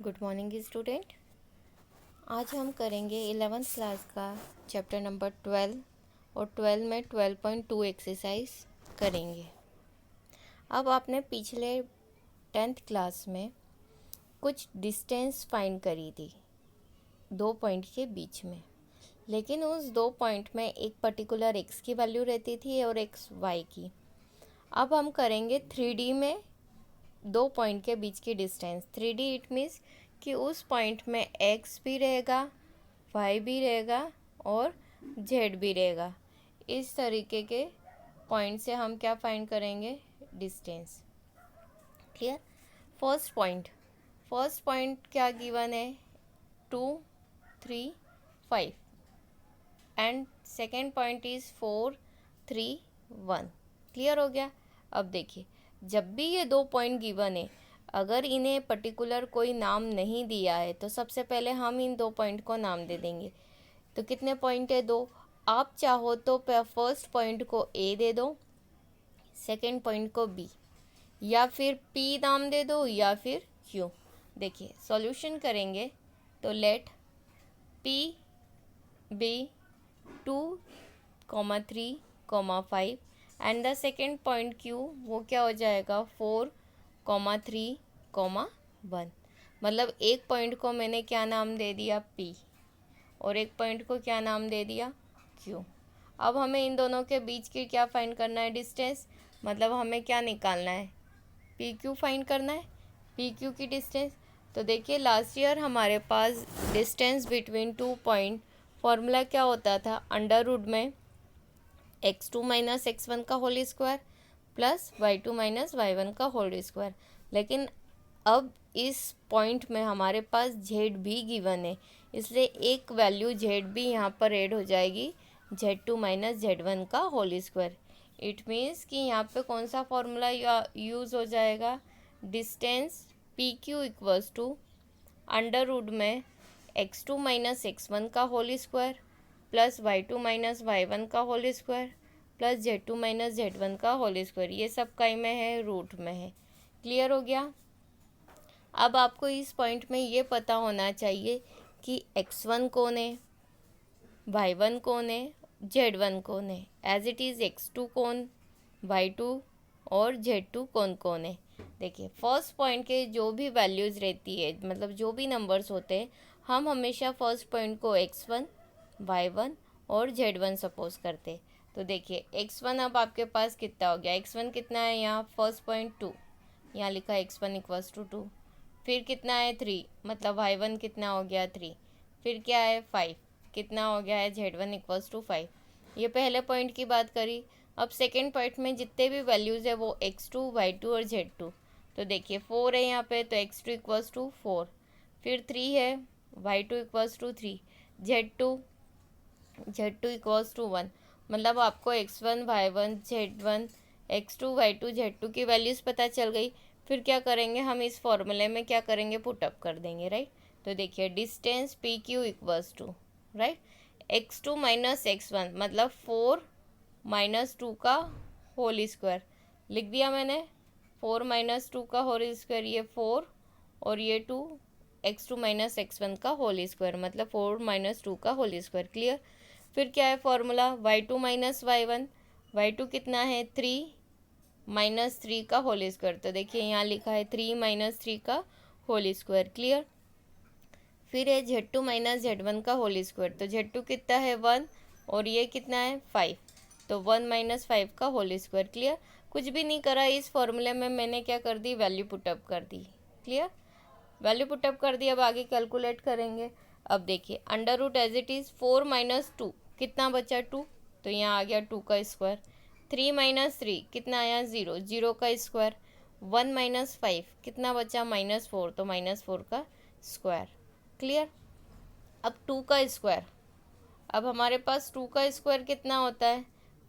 Good morning student. आज हम करेंगे 11th क्लास का चैप्टर नंबर 12 और 12 में 12.2 एक्सरसाइज करेंगे। अब आपने पिछले 10th क्लास में कुछ डिस्टेंस फाइंड करी थी 2 पॉइंट के बीच में, लेकिन उस 2 पॉइंट में एक पर्टिकुलर एक्स की वैल्यू रहती थी और एक्स वाई की। अब हम करेंगे 3D में 2 पॉइंट के बीच की डिस्टेंस। 3D इट मीन्स कि उस पॉइंट में x भी रहेगा, y भी रहेगा और z भी रहेगा। इस तरीके के पॉइंट से हम क्या फाइंड करेंगे? डिस्टेंस। क्लियर? फर्स्ट पॉइंट क्या गिवन है? 2 3 5 and second point is 4 3 1। Clear हो गया? अब देखिए, जब भी ये 2 पॉइंट गिवन है, अगर इन्हें पर्टिकुलर कोई नाम नहीं दिया है तो सबसे पहले हम इन 2 पॉइंट को नाम दे देंगे। तो कितने पॉइंट है? 2। आप चाहो तो फर्स्ट पॉइंट को ए दे दो, सेकेंड पॉइंट को बी, या फिर पी नाम दे दो या फिर क्यू। देखिए सॉल्यूशन करेंगे तो let P be 2, 3, 5 and the second point Q वो क्या हो जाएगा? 4, 3, 1। मतलब एक पॉइंट को मैंने क्या नाम दे दिया? पी, और एक पॉइंट को क्या नाम दे दिया? क्यू। अब हमें इन दोनों के बीच की क्या फाइंड करना है? डिस्टेंस। मतलब हमें क्या निकालना है? पी क्यू फाइंड करना है, पी क्यू की डिस्टेंस। तो देखिए लास्ट ईयर हमारे पास डिस्टेंस बिटवीन 2 पॉइंट फॉर्मूला क्या होता था? अंडर रूट में x2 माइनस x1 का whole square plus y2 minus y1 का होल स्क्वायर। लेकिन अब इस पॉइंट में हमारे पास z भी गिवन है, इसलिए एक वैल्यू z भी यहाँ पर ऐड हो जाएगी, z2 माइनस z1 का होल स्क्वायर। इट मीन्स कि यहाँ पे कौन सा फॉर्मूला यूज़ हो जाएगा? Distance P Q equals to under root में x2 माइनस x1 का whole square plus y2 minus y1 का whole square plus z2 minus z1 का होल स्क्वायर। ये सब कई में है? रूट में है। क्लियर हो गया? अब आपको इस पॉइंट में ये पता होना चाहिए कि x1 कौन है, y1 कौन है, z1 कौन है। एज इट इज़ x2 कौन, y2 और z2 कौन कौन है। देखिए फर्स्ट पॉइंट के जो भी वैल्यूज़ रहती है, मतलब जो भी नंबर्स होते हैं, हम हमेशा फर्स्ट पॉइंट को x1, y1 और z1 सपोज करते। तो देखिए x1 अब आपके पास कितना हो गया? x1 कितना है यहाँ? फर्स्ट पॉइंट 2, यहाँ लिखा है x1 इक्वल्स टू 2। फिर कितना है? 3, मतलब y1 कितना हो गया? 3। फिर क्या है? 5, कितना हो गया है? z1 equals to 5। ये पहले पॉइंट की बात करी। अब सेकेंड पॉइंट में जितने भी वैल्यूज़ है वो x2, y2 और z2। तो देखिए 4 है यहाँ पे, तो x2 इक्वल्स टू 4। फिर 3 है, y2 equals to 3, z2 equals to 1। मतलब आपको x1, y1, z1, x2, y2, z2 की वैल्यूज़ पता चल गई। फिर क्या करेंगे? हम इस फॉर्मूले में क्या करेंगे? पुटअप कर देंगे, राइट। तो देखिए distance P Q equals to, right, x2 minus x1 मतलब 4 माइनस 2 का होल स्क्वायर लिख दिया मैंने। 4 माइनस 2 का होल स्क्वायर, ये 4 और ये 2, x2 माइनस x1 का होल स्क्वायर मतलब 4 माइनस 2 का होल स्क्वायर। क्लियर? फिर क्या है formula? y2 minus y1, y2 कितना है? 3 माइनस 3 का होल स्क्वायर। तो देखिए यहाँ लिखा है 3 माइनस 3 का होल स्क्वायर। क्लियर? फिर है z2 माइनस z1 का होल स्क्वायर। तो z2 कितना है? 1 और ये कितना है? 5। तो 1 माइनस 5 का होल स्क्वायर। क्लियर? कुछ भी नहीं करा इस फॉर्मूले में, मैंने क्या कर दी? वैल्यू पुटअप कर दी। क्लियर? वैल्यू पुटअप कर दी। अब आगे कैलकुलेट करेंगे। अब देखिए under root as it is 4 minus 2 कितना बचा? 2, तो यहाँ आ गया 2 का स्क्वायर। 3 माइनस 3 कितना आया? 0, 0 का स्क्वायर। 1 माइनस 5 कितना बचा? -4, तो -4 का स्क्वायर। क्लियर? अब 2 का स्क्वायर, अब हमारे पास 2 का स्क्वायर कितना होता है?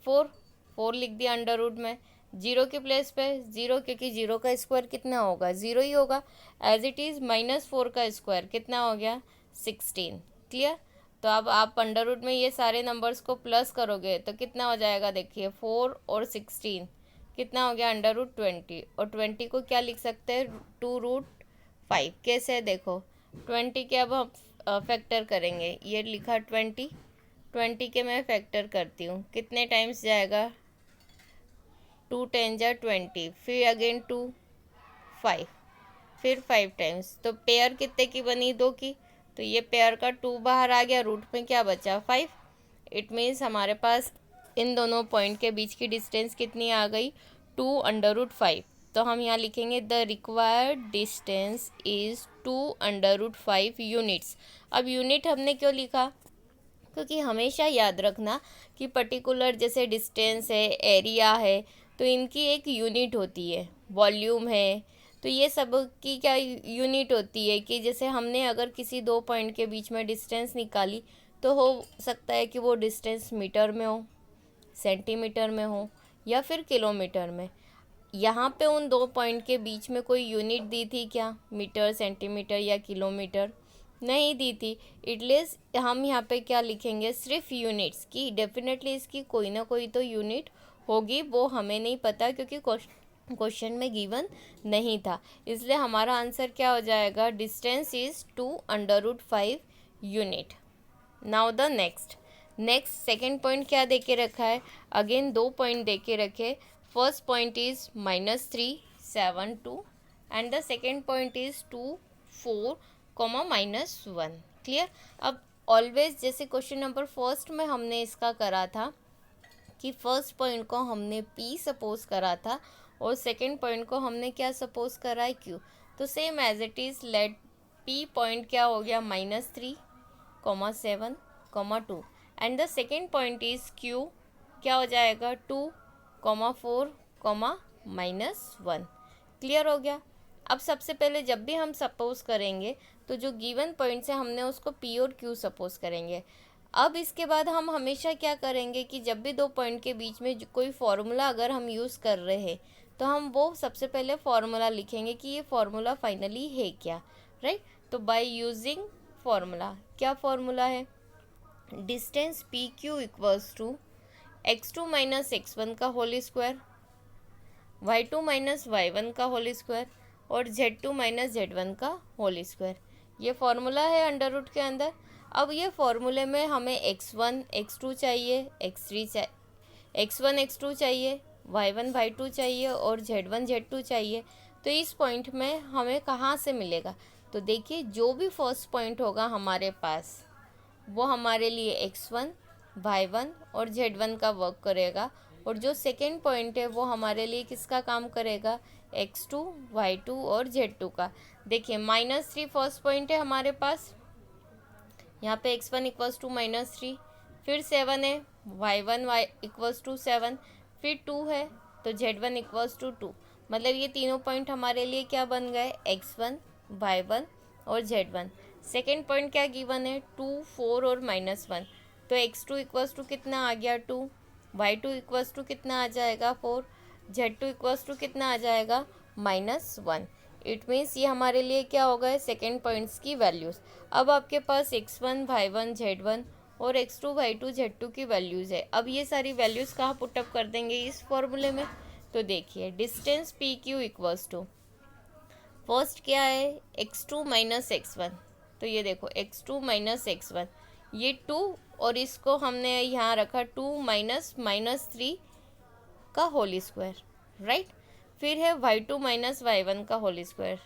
4, 4 लिख दिया अंडर रूट में। 0 के प्लेस पे 0, क्योंकि 0 का स्क्वायर कितना होगा? 0 ही होगा। एज इट इज़ -4 का स्क्वायर कितना हो गया? 16। क्लियर? तो अब आप अंडर रूट में ये सारे नंबर्स को प्लस करोगे तो कितना हो जाएगा? देखिए 4 और 16 कितना हो गया? Under root 20। और 20 को क्या लिख सकते हैं? 2 रूट 5 कैसे है देखो, 20 के अब हम फैक्टर करेंगे, ये लिखा 20 के मैं फैक्टर करती हूँ, कितने टाइम्स जाएगा, 2 10 जा 20, फिर अगेन 2 5, फिर 5 टाइम्स, तो पेयर कितने की बनी, 2 की, तो ये पेयर का 2 बाहर आ गया, रूट में क्या बचा 5। इट मीन्स हमारे पास इन दोनों पॉइंट के बीच की डिस्टेंस कितनी आ गई, 2√5। तो हम यहाँ लिखेंगे the required distance is 2√5 units. अब यूनिट हमने क्यों लिखा, क्योंकि हमेशा याद रखना कि पर्टिकुलर जैसे डिस्टेंस है, एरिया है, तो इनकी एक यूनिट होती है, वॉल्यूम है, तो ये सब की क्या यूनिट होती है कि जैसे हमने अगर किसी दो पॉइंट के बीच में डिस्टेंस निकाली तो हो सकता है कि वो डिस्टेंस मीटर में हो, सेंटीमीटर में हो, या फिर किलोमीटर में। यहाँ पे उन दो पॉइंट के बीच में कोई यूनिट दी थी क्या, मीटर, सेंटीमीटर या किलोमीटर, नहीं दी थी। इसलिए हम यहाँ पे क्या लिखेंगे, सिर्फ यूनिट्स की, डेफिनेटली इसकी कोई ना कोई तो यूनिट होगी, वो हमें नहीं पता क्योंकि क्वेश्चन में गिवन नहीं था। इसलिए हमारा आंसर क्या हो जाएगा, distance is 2√5 unit. Now the next second point क्या दे के रखा है, अगेन दो पॉइंट दे के रखे। First point is -3 7 2 and the second point is 2 4 -1। Clear. अब ऑलवेज जैसे क्वेश्चन नंबर फर्स्ट में हमने इसका करा था कि फर्स्ट पॉइंट को हमने P सपोज करा था और सेकेंड पॉइंट को हमने क्या सपोज करा है, Q। तो same as it is let P point क्या हो गया, -3 7 2 and the second point is Q क्या हो जाएगा, 2 4 -1। क्लियर हो गया। अब सबसे पहले जब भी हम सपोज करेंगे तो जो गिवन पॉइंट्स है हमने उसको P और Q सपोज करेंगे। अब इसके बाद हम हमेशा क्या करेंगे कि जब भी दो पॉइंट के बीच में कोई फॉर्मूला अगर हम यूज़ कर रहे हैं तो हम वो सबसे पहले फॉर्मूला लिखेंगे कि ये फॉर्मूला फाइनली है क्या, राइट। तो बाय यूजिंग फॉर्मूला, क्या फॉर्मूला है, distance P Q equals to x2 - x1 का होल स्क्वायर, y2 - y1 का होल स्क्वायर और z2 - z1 का होल स्क्वायर। ये फॉर्मूला है अंडर रूट के अंदर। अब ये फॉर्मूले में हमें x1 x2 चाहिए, x1 x2 चाहिए, y1 y2 चाहिए और z1 z2 चाहिए। तो इस पॉइंट में हमें कहाँ से मिलेगा, तो देखिए जो भी फर्स्ट पॉइंट होगा हमारे पास वो हमारे लिए x1 y1 और z1 का वर्क करेगा, और जो सेकेंड पॉइंट है वो हमारे लिए किसका काम करेगा, x2 y2 और z2 का। देखिए -3 फर्स्ट पॉइंट है हमारे पास, यहाँ पे x1 इक्वल्स टू -3, फिर 7 है, y1 इक्वल्स टू 7, फिर 2 है तो z1 इक्वल्स टू 2। मतलब ये तीनों पॉइंट हमारे लिए क्या बन गए, x1 y1 और z1। सेकेंड पॉइंट क्या गिवन है, 2 4 और -1, तो x2 इक्वल्स टू कितना आ गया 2, y2 इक्वल्स टू कितना आ जाएगा 4, z2 इक्वल्स टू कितना आ जाएगा -1। इट मीन्स ये हमारे लिए क्या हो गए, सेकेंड पॉइंट्स की वैल्यूज़। अब आपके पास x1 y1 z1 और x2 y2 z2 की वैल्यूज़ है। अब ये सारी वैल्यूज़ कहाँ पुटअप कर देंगे, इस फॉर्मूले में। तो देखिए distance P Q equals to, first क्या है x2 - x1, तो ये देखो x2 - x1, ये 2 और इसको हमने यहाँ रखा 2 -3 का होल स्क्वायर, राइट। फिर है y2 - y1 का whole square,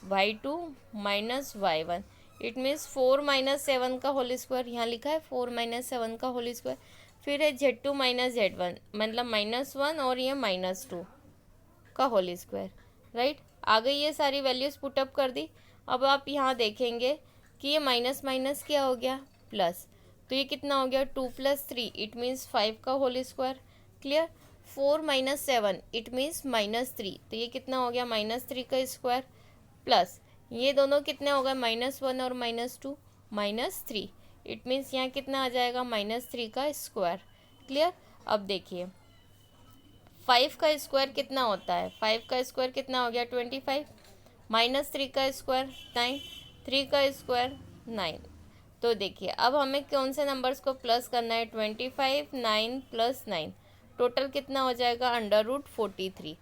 y2 - y1, it means 4 - 7 का होल स्क्वायर, यहाँ लिखा है 4 - 7 का होल स्क्वायर। फिर है z2 - z1 मतलब -1 और ये -2 का होल स्क्वायर, राइट। आ गई ये सारी वैल्यूज़ पुटअप कर दी। अब आप यहाँ देखेंगे कि ये माइनस माइनस क्या हो गया, प्लस, तो ये कितना हो गया 2 + 3 इट मीन्स 5 का whole square. Clear. 4 - 7 it means -3, तो ये कितना हो गया -3 का स्क्वायर, प्लस ये दोनों कितने हो गए -1 और -2 -3, इट मीन्स यहाँ कितना आ जाएगा -3 का स्क्वायर। क्लियर। अब देखिए 5 का स्क्वायर कितना होता है, 5 का स्क्वायर कितना हो गया 25, -3 का स्क्वायर 9, 3 का स्क्वायर 9। तो देखिए अब हमें कौन से नंबर्स को प्लस करना है, 25 9 + 9 टोटल कितना हो जाएगा √43।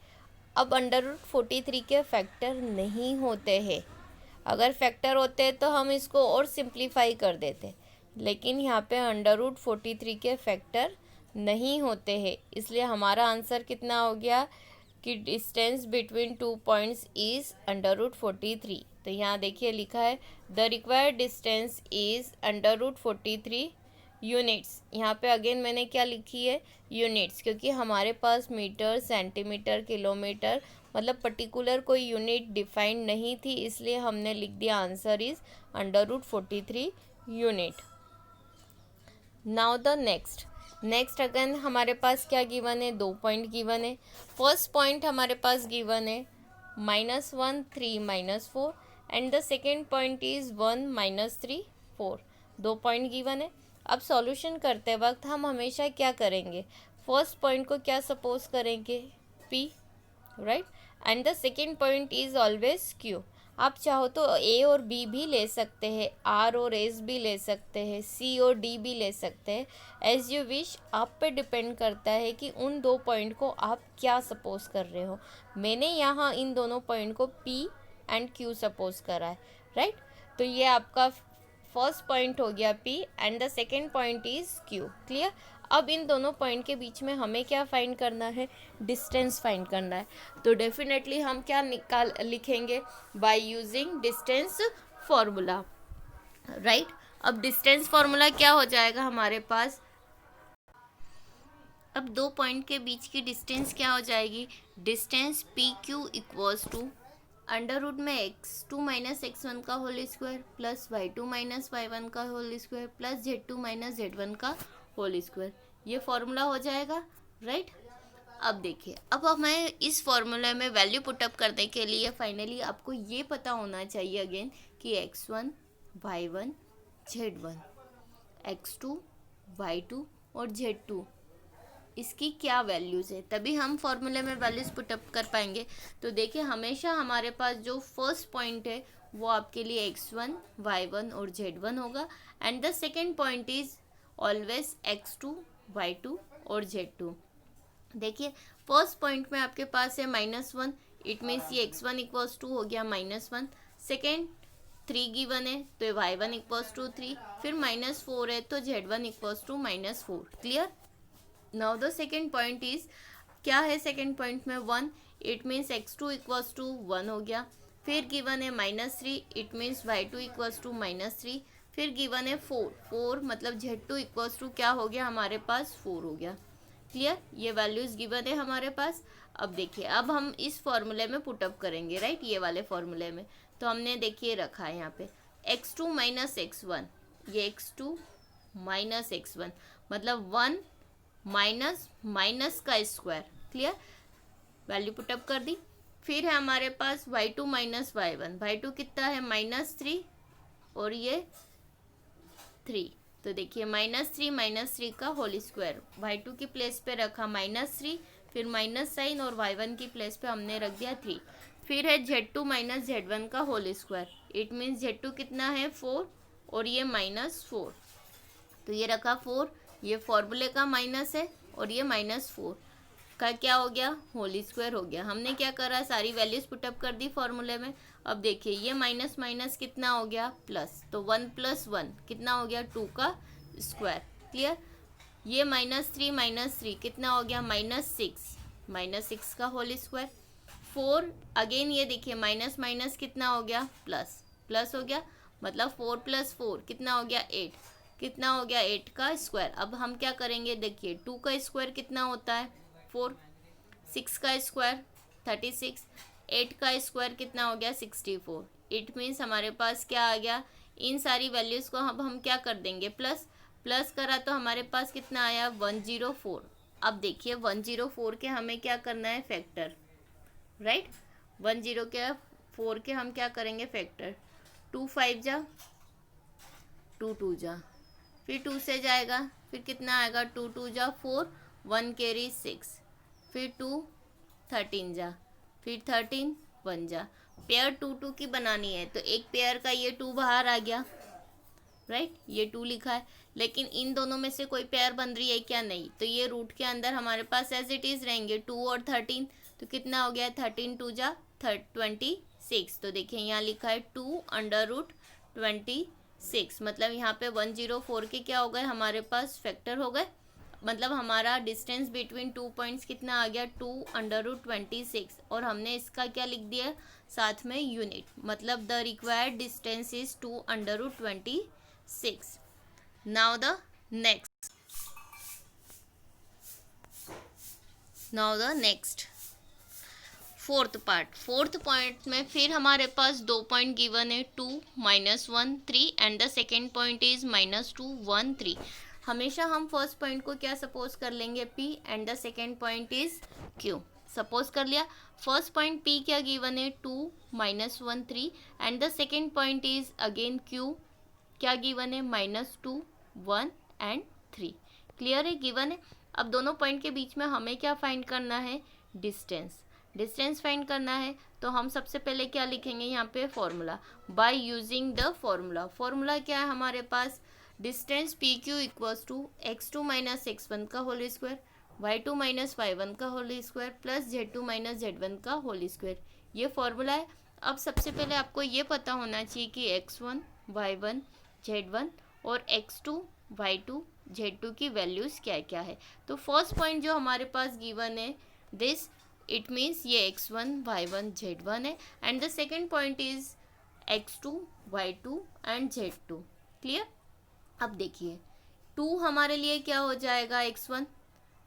अब √43 के फैक्टर नहीं होते हैं, अगर फैक्टर होते तो हम इसको और सिंप्लीफाई कर देते, लेकिन यहाँ पे √43 के फैक्टर नहीं होते हैं, इसलिए हमारा आंसर कितना हो गया कि डिस्टेंस बिटवीन 2 पॉइंट्स इज़ √43। तो यहाँ देखिए लिखा है the required distance is √43 units. यहाँ पे अगेन मैंने क्या लिखी है, यूनिट्स, क्योंकि हमारे पास मीटर, सेंटीमीटर, किलोमीटर मतलब पर्टिकुलर कोई यूनिट डिफाइंड नहीं थी, इसलिए हमने लिख दिया answer is √43 unit. Now the next again हमारे पास क्या गिवन है, 2 पॉइंट गिवन है। फर्स्ट पॉइंट हमारे पास गिवन है -1 3 -4 and the second point is 1 -3 4। 2 point given है। अब सॉल्यूशन करते वक्त हम हमेशा क्या करेंगे, फर्स्ट पॉइंट को क्या सपोज करेंगे, P, right, and the second point is always Q। आप चाहो तो A और B भी ले सकते हैं, R और S भी ले सकते हैं, C और D भी ले सकते हैं, एज यू विश। आप पे डिपेंड करता है कि उन 2 पॉइंट को आप क्या सपोज कर रहे हो। मैंने यहाँ इन दोनों पॉइंट को P एंड Q सपोज करा है, राइट। तो ये आपका फर्स्ट पॉइंट हो गया P and the second point is Q। Clear. अब इन दोनों पॉइंट के बीच में हमें क्या फाइंड करना है, डिस्टेंस फाइंड करना है। तो डेफिनेटली हम क्या लिखेंगे, by using distance formula, right. अब डिस्टेंस फॉर्मूला क्या हो जाएगा हमारे पास, अब 2 पॉइंट के बीच की डिस्टेंस क्या हो जाएगी, डिस्टेंस PQ इक्वल्स टू √ में x2 - x1 का whole square plus y2 - y1 का whole square plus z2 - z1 का होल स्क्वायर। ये फॉर्मूला हो जाएगा, राइट। अब देखिए, अब हमें इस फॉर्मूले में वैल्यू पुटअप करने के लिए फाइनली आपको ये पता होना चाहिए अगेन कि x1 y1 z1, x2 y2 और z2 इसकी क्या वैल्यूज़ है, तभी हम फॉर्मूले में वैल्यूज़ पुटअप कर पाएंगे। तो देखिए, हमेशा हमारे पास जो फर्स्ट पॉइंट है वो आपके लिए x1 y1 और z1 होगा and the second point is always x2 y2 और z2। देखिए, फर्स्ट पॉइंट में आपके पास है -1, इट मीन्स ये x1 इक्वल्स टू हो गया -1। सेकेंड 3 गिवन है तो y1 इक्वल्स टू 3, फिर -4 है तो z1 equals to -4। Clear. Now the second point is क्या है, सेकेंड पॉइंट में 1, it means x2 equals to 1 हो गया। फिर गिवन है -3, it means y2 equals to -3। फिर गिवन है 4 मतलब z2 इक्वल्स टू क्या हो गया हमारे पास, 4 हो गया। क्लियर। ये वैल्यूज गिवन है हमारे पास। अब देखिए, अब हम इस फॉर्मूले में पुटअप करेंगे, राइट, ये वाले फॉर्मूले में। तो हमने देखिए रखा है यहाँ पे x2 - x1, ये x2 - x1 मतलब 1 माइनस का स्क्वायर। क्लियर। वैल्यू पुटअप कर दी। फिर है हमारे पास y2 - y1, y2 कितना है -3 और ये 3। तो देखिए -3 - 3 का होल स्क्वायर, y2 की प्लेस पे रखा -3, फिर माइनस साइन और y1 की प्लेस पे हमने रख दिया 3। फिर है z2 - z1 का whole square, it means z2 कितना है 4 और ये -4। तो ये रखा 4, ये फॉर्मूले का माइनस है और ये -4 का क्या हो गया, होल स्क्वायर हो गया। हमने क्या करा, सारी वैल्यूज पुटअप कर दी फॉर्मूले में। अब देखिए, ये माइनस माइनस कितना हो गया, प्लस, तो 1 + 1 कितना हो गया, 2 का स्क्वायर। क्लियर। ये -3 - 3 कितना हो गया, -6 का होल स्क्वायर। 4 अगेन, ये देखिए माइनस माइनस कितना हो गया, प्लस हो गया, मतलब 4 + 4 कितना हो गया, 8। कितना हो गया, 8 का स्क्वायर। अब हम क्या करेंगे, देखिए 2 का स्क्वायर कितना होता है, 4, 6 का स्क्वायर 36, 8 का स्क्वायर कितना हो गया, 64। इट मीन्स हमारे पास क्या आ गया, इन सारी वैल्यूज़ को अब हम क्या कर देंगे, प्लस करा तो हमारे पास कितना आया, 104। अब देखिए 104 के हमें क्या करना है, फैक्टर, राइट। 104 के हम क्या करेंगे, फैक्टर। 2 5 जा, 2 2 जा, फिर 2 से जाएगा, फिर कितना आएगा, 2 2 जा 4, 1 कैरी 6, फिर 2 13 जा, फिर 13 1 जा। पेयर 2 2 की बनानी है तो एक पेयर का ये 2 बाहर आ गया, राइट, ये 2 लिखा है। लेकिन इन दोनों में से कोई पेयर बन रही है क्या, नहीं, तो ये रूट के अंदर हमारे पास एज इट इज़ रहेंगे 2 और 13। तो कितना हो गया, 13 2 जा 26, 6। तो देखिए यहाँ लिखा है 2√26, मतलब यहाँ पे 104 के क्या हो गए हमारे पास फैक्टर हो गए, मतलब हमारा डिस्टेंस बिटवीन 2 पॉइंट्स कितना आ गया 2√26, और हमने इसका क्या लिख दिया साथ में यूनिट, मतलब the required distance is 2√26। Now the next fourth point में फिर हमारे पास 2 पॉइंट गिवन है 2, -1, 3 and the second point is -2, 1, 3। हमेशा हम फर्स्ट पॉइंट को क्या सपोज कर लेंगे P and the second point is Q। Suppose कर लिया। फर्स्ट पॉइंट P क्या गिवन है 2, -1, 3 and the second point is again Q क्या गिवन है -2, 1 एंड 3। क्लियर है, गिवन है। अब दोनों पॉइंट के बीच में हमें क्या फाइंड करना है, डिस्टेंस फाइंड करना है। तो हम सबसे पहले क्या लिखेंगे यहाँ पे formula, by using the formula क्या है हमारे पास, distance P Q equals to x2 - x1 का होल स्क्वायर, y2 - y1 का whole square plus z2 - z1 का होल स्क्वायर, ये फॉर्मूला है। अब सबसे पहले आपको ये पता होना चाहिए कि x1 y1 z1 और x2 y2 z2 की वैल्यूज़ क्या क्या है। तो फर्स्ट पॉइंट जो हमारे पास गिवन है दिस, इट मीन्स ये x1 y1 z1 है and the second point is x2 y2 and z2। Clear. अब देखिए 2 हमारे लिए क्या हो जाएगा x1,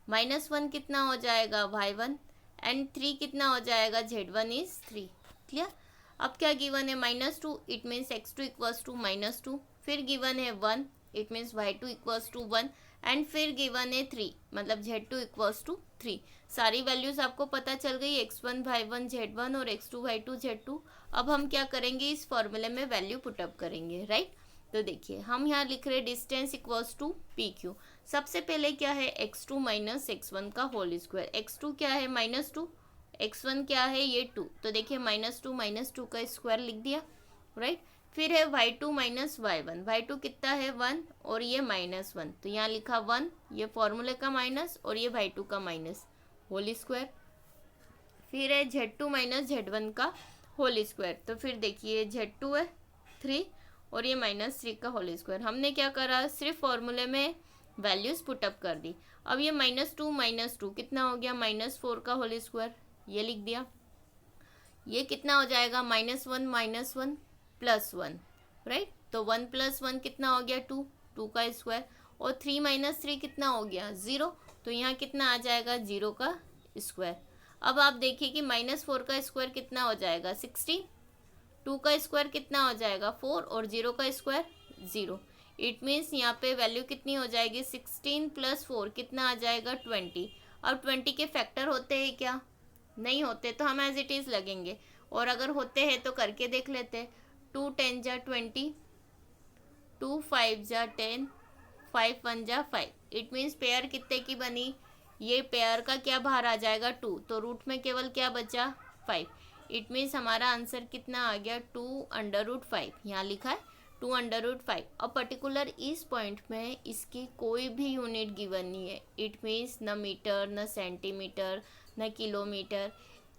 -1 कितना हो जाएगा y1 एंड 3 कितना हो जाएगा z1 इज 3। क्लियर। अब क्या गिवन है -2, it means x2 equals to -2, फिर गिवन है 1, it means y2 equals to 1 and फिर गिवन है 3, मतलब z2 इक्वल्स टू 3। सारी वैल्यूज आपको पता चल गई, x1 y1 z1 और x2 y2 z2। अब हम क्या करेंगे, इस फॉर्मूले में वैल्यू पुटअप करेंगे, राइट। तो देखिए हम यहाँ लिख रहे distance equals to P Q. सबसे पहले क्या है x2 - x1 का होल स्क्वायर, x2 क्या है -2, x1 क्या है ये 2, तो देखिए -2 का स्क्वायर लिख दिया, राइट। फिर है y2 - y1, y2 कितना है 1 और ये -1, तो यहाँ लिखा 1, ये फॉर्मूले का माइनस और ये y2 का माइनस होल स्क्वायर। फिर है z2 - z1 का होल स्क्वायर, तो फिर देखिए z2 है 3 और ये -3 का होल स्क्वायर। हमने क्या करा, सिर्फ फॉर्मूले में वैल्यूज पुटअप कर दी। अब ये -2 कितना हो गया, -4 का होल स्क्वायर, ये लिख दिया। ये कितना हो जाएगा, -1 -1 +1, राइट। तो 1 + 1 कितना हो गया 2, 2 का स्क्वायर, और 3 - 3 कितना हो गया 0, तो यहाँ कितना आ जाएगा 0 का स्क्वायर। अब आप देखिए कि -4 का स्क्वायर कितना हो जाएगा 16, 2 का स्क्वायर कितना हो जाएगा 4 और 0 का स्क्वायर 0। इट मीन्स यहाँ पे वैल्यू कितनी हो जाएगी 16 + 4 कितना आ जाएगा 20। अब 20 के फैक्टर होते हैं क्या, नहीं होते, तो हम एज इट इज़ लगेंगे, और अगर होते हैं तो करके देख लेते हैं। 2 × 10 = 20, 2 × 5 = 10, 5 × 1 = 5। इट मीन्स पेयर कितने की बनी, ये पेयर का क्या बाहर आ जाएगा 2, तो रूट में केवल क्या बचा 5। इट मीन्स हमारा आंसर कितना आ गया 2√5, यहाँ लिखा है 2√5। अब पर्टिकुलर इस पॉइंट में इसकी कोई भी यूनिट गिवन नहीं है, इट मीन्स न मीटर न सेंटीमीटर न किलोमीटर।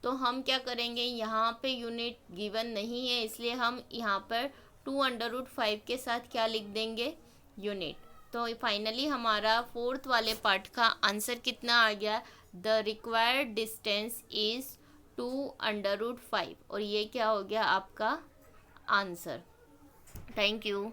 तो हम क्या करेंगे, यहाँ पे यूनिट गिवन नहीं है, इसलिए हम यहाँ पर 2√5 के साथ क्या लिख देंगे, यूनिट। तो फाइनली हमारा फोर्थ वाले पार्ट का आंसर कितना आ गया, द रिक्वायर्ड डिस्टेंस इज़ 2√5, और ये क्या हो गया आपका आंसर। Thank you.